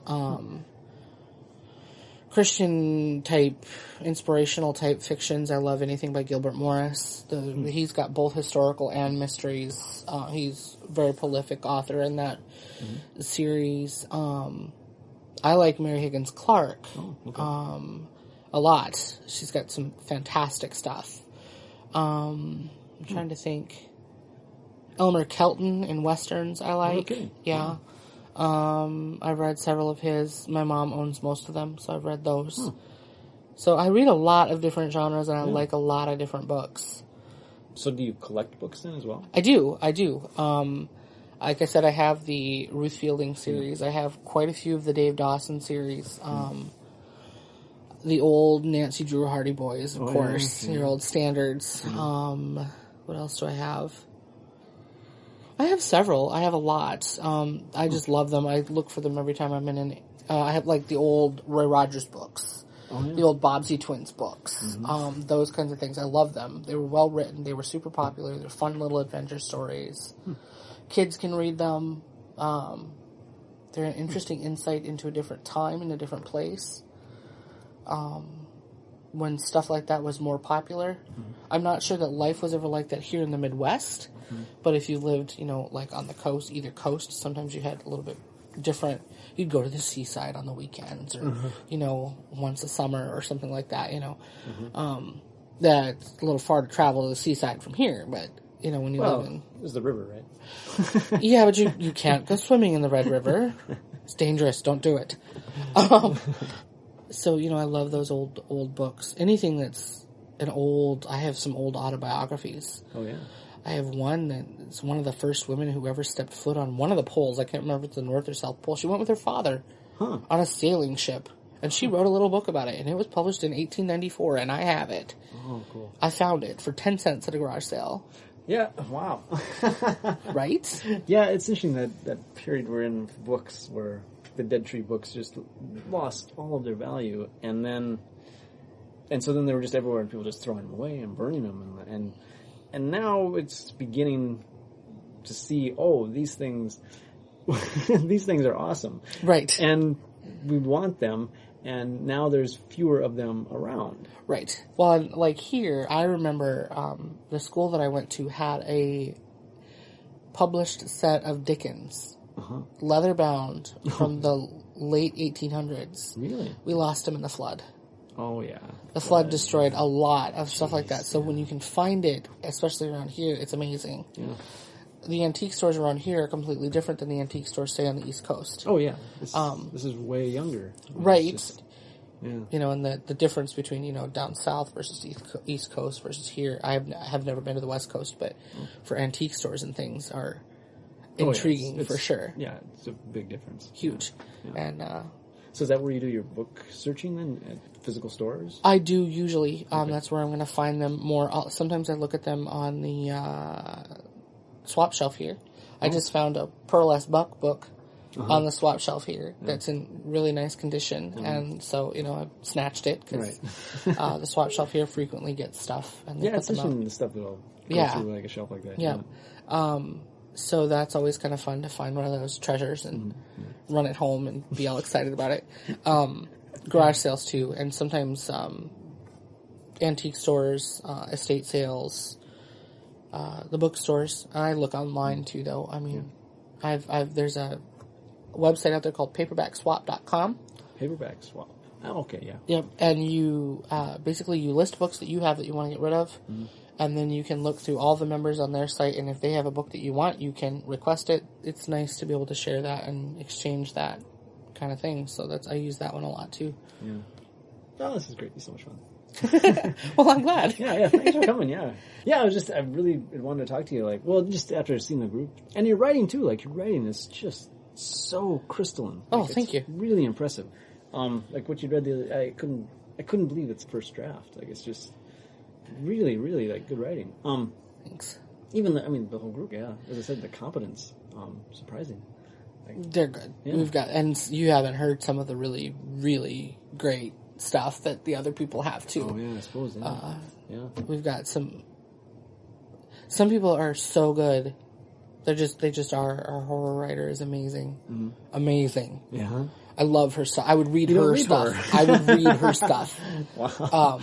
Christian type, inspirational type fictions. I love anything by Gilbert Morris. He's got both historical and mysteries. He's a very prolific author in that series. I like Mary Higgins Clark a lot. She's got some fantastic stuff. I'm trying to think. Elmer Kelton in Westerns I like. Okay. Yeah. I've read several of his. My mom owns most of them, so I've read those. So I read a lot of different genres, and I like a lot of different books. So do you collect books then as well? I do. Like I said, I have the Ruth Fielding series. I have quite a few of the Dave Dawson series. The old Nancy Drew Hardy Boys, of course. Your old standards. What else do I have? I have several. I have a lot. I just love them. I look for them every time I'm in an... I have, like, the old Roy Rogers books. The old Bobbsey Twins books. Those kinds of things. I love them. They were well written. They were super popular. They're fun little adventure stories. Kids can read them. They're an interesting insight into a different time and a different place. When stuff like that was more popular. I'm not sure that life was ever like that here in the Midwest, but if you lived, like on the coast, either coast, sometimes you had a little bit different. You'd go to the seaside on the weekends or, once a summer or something like that, that's a little far to travel to the seaside from here, but, when you live in... There's the river, right? Yeah, but you can't go swimming in the Red River. It's dangerous. Don't do it. So, I love those old books. Anything that's I have some old autobiographies. Oh, yeah. I have one that's one of the first women who ever stepped foot on one of the poles. I can't remember if it's the North or South Pole. She went with her father on a sailing ship. And she wrote a little book about it. And it was published in 1894, and I have it. Oh, cool. I found it for 10 cents at a garage sale. Yeah, wow. Right? Yeah, it's interesting that period we're in with books where the Dead Tree books just lost all of their value. And so then they were just everywhere and people just throwing them away and burning them. And now it's beginning to see, these things, these things are awesome. Right. And we want them, and now there's fewer of them around. Right. Well, like here, I remember the school that I went to had a published set of Dickens, leather bound, from the late 1800s. Really? We lost them in the flood. Oh, yeah. The flood destroyed a lot of stuff like that. So when you can find it, especially around here, it's amazing. Yeah. The antique stores around here are completely different than the antique stores, say, on the East Coast. Oh, yeah. This is way younger. Right. Yeah. And the difference between, down south versus East Coast versus here. I have never been to the West Coast, but for antique stores and things are intriguing for sure. Yeah, it's a big difference. Huge. Yeah. And, so is that where you do your book searching then, at physical stores? I do usually. That's where I'm going to find them more. Sometimes I look at them on the swap shelf here. I just found a Pearl S. Buck book on the swap shelf here that's in really nice condition. And so, I snatched it because the swap shelf here frequently gets stuff. And they it's interesting the stuff that'll go through like a shelf like that. Yeah. So that's always kind of fun to find one of those treasures and run it home and be all excited about it. Garage sales too, and sometimes antique stores, estate sales, the bookstores. I look online too, though. I mean, there's a website out there called paperbackswap.com. Paperback swap. Oh, okay, yeah. Yep, and you basically you list books that you have that you want to get rid of. And then you can look through all the members on their site, and if they have a book that you want, you can request it. It's nice to be able to share that and exchange that kind of thing. So I use that one a lot too. Yeah. Oh, this is great. It's so much fun. Well, I'm glad. Yeah. Thanks for coming. Yeah. Yeah. I really wanted to talk to you. Just after seeing the group and your writing too. Your writing is just so crystalline. Thank you. Really impressive. What you read the other, I couldn't believe it's first draft. It's just. Really, really good writing. Thanks. Even the whole group, yeah. As I said, the competence, surprising. They're good. Yeah. And you haven't heard some of the really, really great stuff that the other people have too. Oh yeah, I suppose. Yeah. We've got some people are so good. They just are. Our horror writer is amazing. Amazing. Yeah. I love her stuff. I would read her stuff. I would read her stuff. Wow.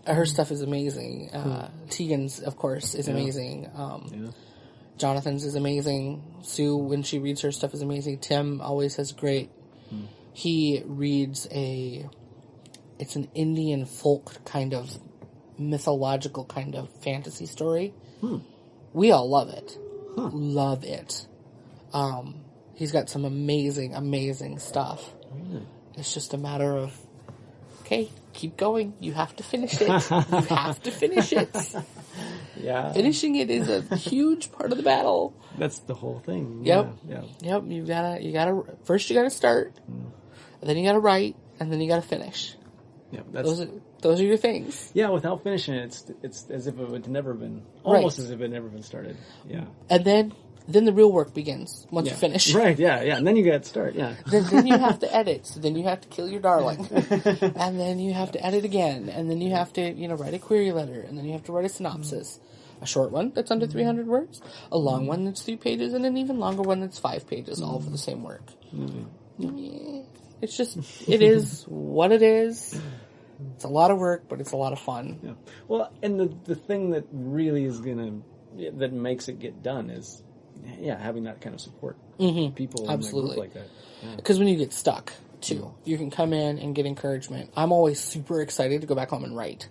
Her stuff is amazing. Tegan's, of course, is amazing. Jonathan's is amazing. Sue, when she reads her stuff, is amazing. Tim always has great. He reads it's an Indian folk kind of mythological kind of fantasy story. We all love it. Love it. He's got some amazing, amazing stuff. It's just a matter of, okay, keep going. You have to finish it. You have to finish it. Yeah. Finishing it is a huge part of the battle. That's the whole thing. Yep. Yeah. Yep. You gotta first you gotta start, and then you gotta write, and then you gotta finish. Yeah. Those are your things. Yeah. Without finishing it, it's as if it would never been, almost as if it had never been started. Yeah. And then the real work begins once you finish. Right, yeah. And then you got to start, yeah. Then you have to edit. So then you have to kill your darling. And then you have to edit again. And then you have to, write a query letter. And then you have to write a synopsis. A short one that's under 300 words. A long one that's 3 pages. And an even longer one that's 5 pages, all for the same work. It's just, it is what it is. It's a lot of work, but it's a lot of fun. Yeah. Well, and the thing that really is that makes it get done is, having that kind of support. People Absolutely. In a group like that. Because when you get stuck, too, you can come in and get encouragement. I'm always super excited to go back home and write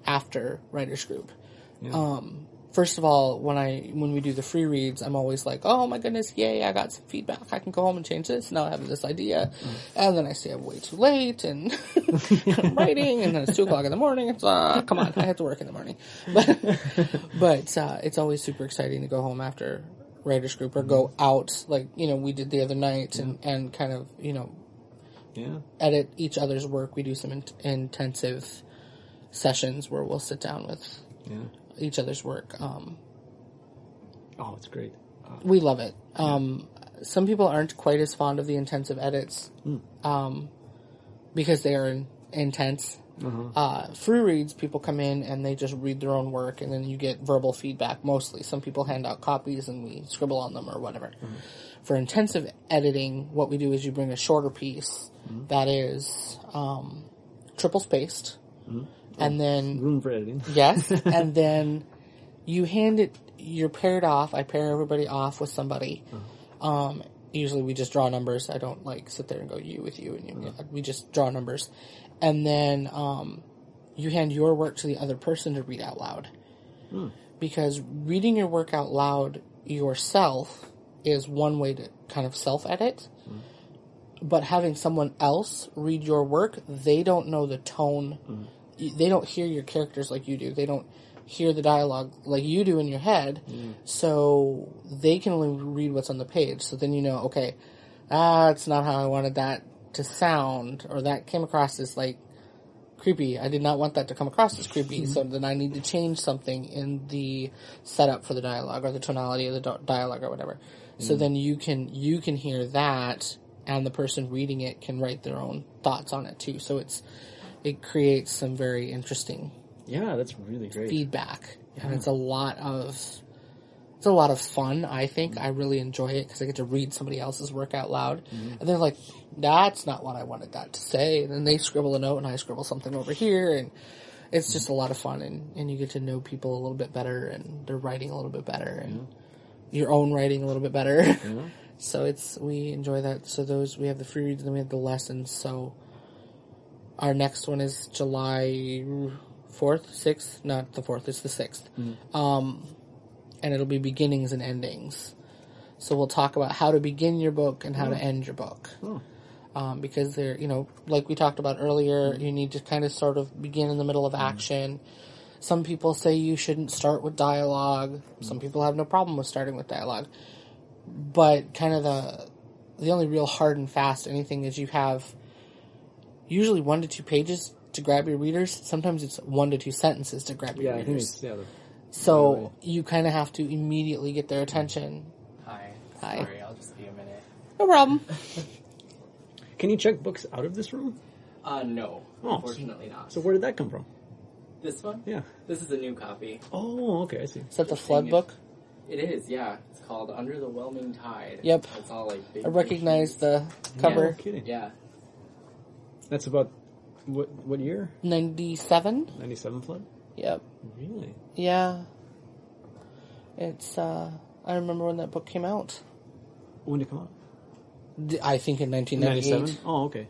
after writer's group. first of all, when we do the free reads, I'm always like, oh my goodness, yay, I got some feedback. I can go home and change this. Now I have this idea. And then I say I'm way too late and I'm writing, and then it's 2:00 in the morning. It's, come on, I have to work in the morning. But it's always super exciting to go home after writers group or go out like, we did the other night and kind of, edit each other's work. We do some intensive sessions where we'll sit down with each other's work. It's great. We love it. Some people aren't quite as fond of the intensive edits because they are intense. Free reads, people come in and they just read their own work, and then you get verbal feedback mostly. Some people hand out copies and we scribble on them or whatever. For intensive editing, what we do is you bring a shorter piece that is triple spaced. And then room for editing. Yes, and then you hand it. You're paired off. I pair everybody off with somebody. Usually we just draw numbers. I don't sit there and go you with you and you. We just draw numbers, and then you hand your work to the other person to read out loud. Because reading your work out loud yourself is one way to kind of self-edit. But having someone else read your work, they don't know the tone. They don't hear your characters like you do. They don't hear the dialogue like you do in your head. So they can only read what's on the page. So then okay, that's not how I wanted that to sound, or that came across as creepy. I did not want that to come across as creepy. So then I need to change something in the setup for the dialogue or the tonality of the dialogue or whatever. So then you can hear that, and the person reading it can write their own thoughts on it too. So it creates some very interesting that's really great feedback, and it's a lot of fun. I think I really enjoy it because I get to read somebody else's work out loud, and they're like, "That's not what I wanted that to say." And then they scribble a note, and I scribble something over here, and it's just a lot of fun. And you get to know people a little bit better, and their writing a little bit better, and your own writing a little bit better. So we enjoy that. So we have the free reads, and then we have the lessons. So our next one is July 4th, 6th, not the 4th, it's the 6th. And it'll be beginnings and endings. So we'll talk about how to begin your book and how to end your book. Because they're, like we talked about earlier, you need to kind of sort of begin in the middle of action. Some people say you shouldn't start with dialogue. Some people have no problem with starting with dialogue. But kind of the only real hard and fast anything is you have usually 1 to 2 pages to grab your readers. Sometimes it's 1 to 2 sentences to grab your readers. I think it's, so you kind of have to immediately get their attention. Hi. Sorry, I'll just be a minute. No problem. Can you check books out of this room? No. Unfortunately not. So where did that come from? This one? Yeah. This is a new copy. Oh, okay, I see. Is that the Flood book? It is, yeah. It's called Under the Whelming Tide. Yep. It's all big. I recognize the cover. No kidding. Yeah. That's about what year? 97? 97 Flood? Yep. Really? Yeah. It's, I remember when that book came out. When did it come out? I think in 1998. 97? Oh, okay.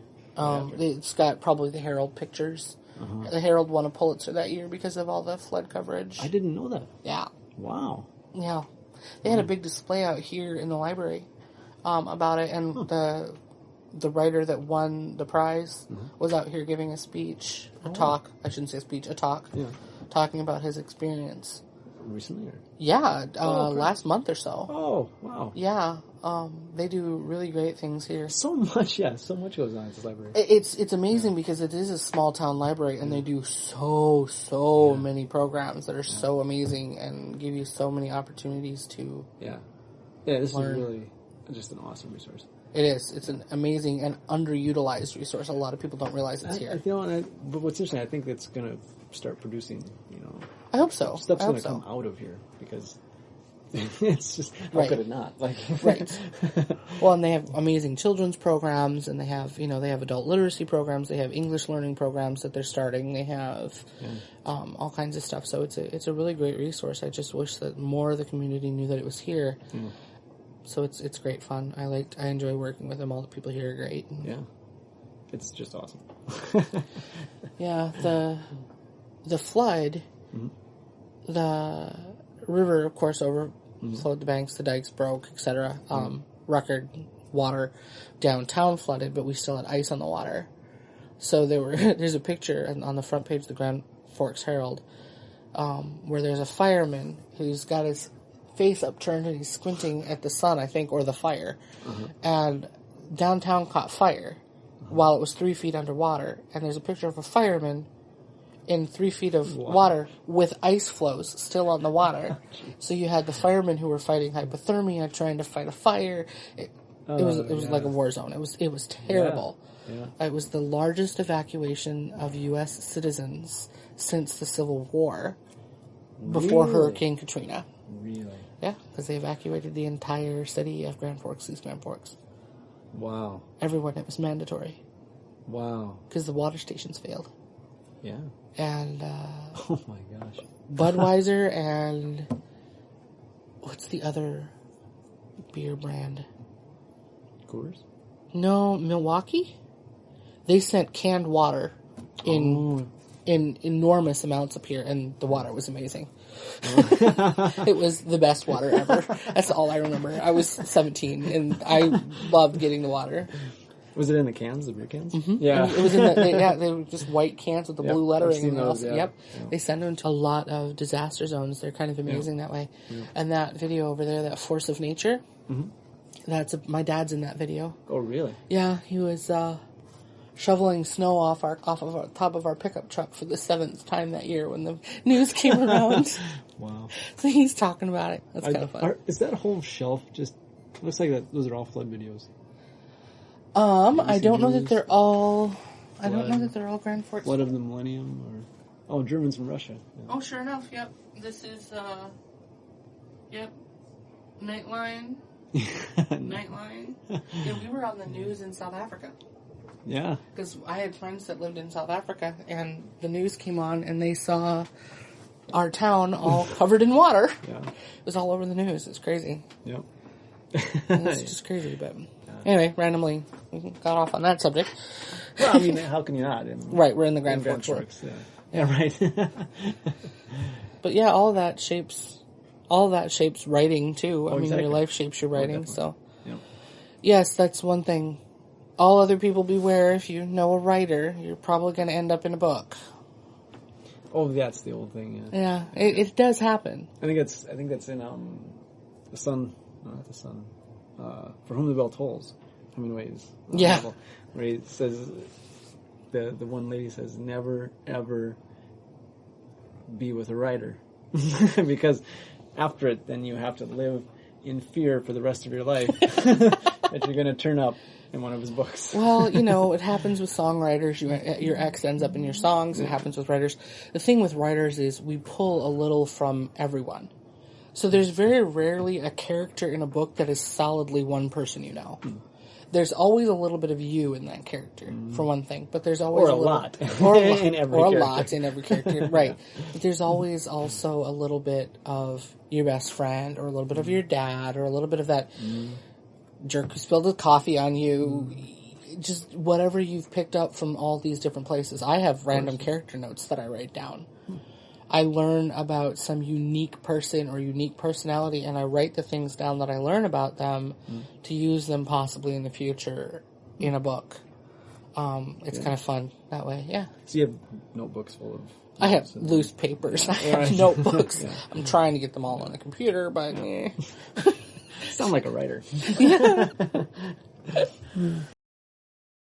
It's got probably the Herald pictures. The Herald won a Pulitzer that year because of all the flood coverage. I didn't know that. Yeah. Wow. Yeah. They had a big display out here in the library about it, and the writer that won the prize was out here giving a speech, a talk. I shouldn't say a speech, a talk. Yeah. Talking about his experience. Recently? Or? Yeah, last month or so. Oh, wow. Yeah, they do really great things here. So much goes on at this library. It's amazing because it is a small town library, and they do so many programs that are so amazing and give you so many opportunities to this learn. is really just an awesome resource. It is. It's an amazing and underutilized resource. A lot of people don't realize it's here. But what's interesting, I think it's going to start producing, I hope so. Stuff's going to come out of here because it's just, how could it not? Right. Well, and they have amazing children's programs, and they have, they have adult literacy programs, they have English learning programs that they're starting, they have all kinds of stuff. So it's a really great resource. I just wish that more of the community knew that it was here. So it's great fun. I enjoy working with them. All the people here are great. Yeah. It's just awesome. Yeah, the Flood, the river, of course, overflowed the banks, the dikes broke, etc. Record water downtown flooded, but we still had ice on the water. So there's a picture on the front page of the Grand Forks Herald where there's a fireman who's got his face upturned and he's squinting at the sun, I think, or the fire. And downtown caught fire while it was 3 feet underwater. And there's a picture of a fireman in 3 feet of water with ice floes still on the water. So you had the firemen who were fighting hypothermia, trying to fight a fire. It was like a war zone. It was terrible. Yeah. It was the largest evacuation of U.S. citizens since the Civil War, before Hurricane Katrina. Really? Yeah, because they evacuated the entire city of Grand Forks, East Grand Forks. Wow. Everyone. It was mandatory. Wow. Because the water stations failed. Yeah. And, oh my gosh. Budweiser and, what's the other beer brand? Coors? No, Milwaukee? They sent canned water in enormous amounts up here, and the water was amazing. It was the best water ever. That's all I remember. I was 17, and I loved getting the water. Was it in the cans, the beer cans? Mm-hmm. Yeah. And it was in they were just white cans with the blue lettering. And those, yeah. Yep. Yeah. They send them to a lot of disaster zones. They're kind of amazing that way. Yeah. And that video over there, that Force of Nature, my dad's in that video. Oh, really? Yeah, he was shoveling snow off of our top of our pickup truck for the 7th time that year when the news came around. Wow. So he's talking about it. That's kind of fun. Is that whole shelf just... Looks like those are all flood videos. I don't know that they're all... I don't know that they're all Grand Forks. Flood of the Millennium, or... Oh, Germans from Russia. Yeah. Oh, sure enough, yep. This is, Nightline. Nightline. Yeah, we were on the news in South Africa. Yeah. Because I had friends that lived in South Africa, and the news came on, and they saw our town all covered in water. Yeah. It was all over the news. It's crazy. Yep. It's just crazy, but... Anyway, randomly got off on that subject. Well, I mean, how can you not? Right, we're in the Grand Forks. Yeah, right. But yeah, all that shapes writing too. I mean, exactly. your life shapes your writing. So, yep. Yes, that's one thing. All other people beware. If you know a writer, you're probably going to end up in a book. Oh, that's the old thing. Yeah, it does happen. I think that's in the Sun. No, not the Sun. For Whom the Bell Tolls, Hemingway's novel, where he says, the one lady says, never ever be with a writer, because after it, then you have to live in fear for the rest of your life that you're going to turn up in one of his books. Well, it happens with songwriters. Your ex ends up in your songs. It happens with writers. The thing with writers is we pull a little from everyone. So there's very rarely a character in a book that is solidly one person you know. There's always a little bit of you in that character, for one thing. But there's always a lot in every character. Right. But there's always also a little bit of your best friend, or a little bit of your dad, or a little bit of that jerk who spilled the coffee on you. Just whatever you've picked up from all these different places. I have random character notes that I write down. I learn about some unique person or unique personality, and I write the things down that I learn about them to use them possibly in the future in a book. It's kind of fun that way, yeah. So you have notebooks full of... I have loose papers. I have notebooks. Yeah. I'm trying to get them all on the computer, but... Sound like a writer.